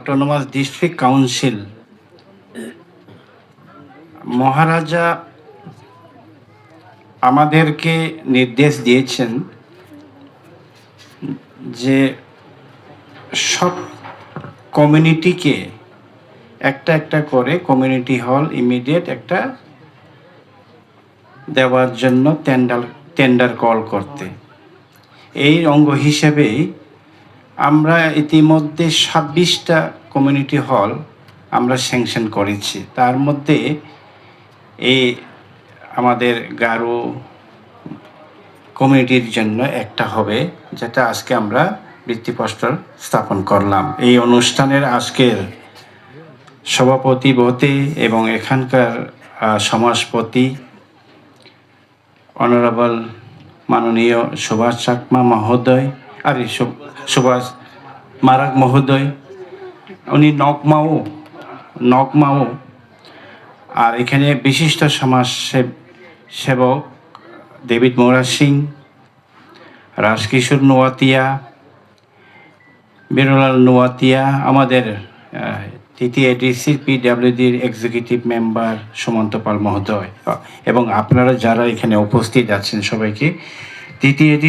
Autonomous district council মহারাজা আমাদেরকে নির্দেশ দিয়েছেন যে সব কমিউনিটিকে একটা একটা করে কমিউনিটি হল ইমিডিয়েট একটা দেওয়ার জন্য টেন্ডার কল করতে। এই অঙ্গ হিসেবেই আমরা ইতিমধ্যে 26টা কমিউনিটি হল আমরা স্যাংশন করেছি। তার মধ্যে এই আমাদের গারো কমিউনিটির জন্য একটা হবে, যেটা আজকে আমরা ভিত্তিপ্রস্তর স্থাপন করলাম। এই অনুষ্ঠানের আজকের সভাপতি বতে এবং এখানকার সমাজপতি অনারেবল মাননীয় সুভাষ চাকমা মহোদয়, সুভাষ মারাক মহোদয়, উনি নকমাও, আর এখানে বিশিষ্ট সমাজ সেবক ডেভিড মোরা সিং, রাজকিশোর নোয়াতিয়া, বিরলাল নোয়াতিয়া, আমাদের TTADC PWDর এক্সিকিউটিভ মেম্বার সুমন্ত পাল মহোদয় এবং আপনারা যারা এখানে উপস্থিত আছেন সবাইকে TTADC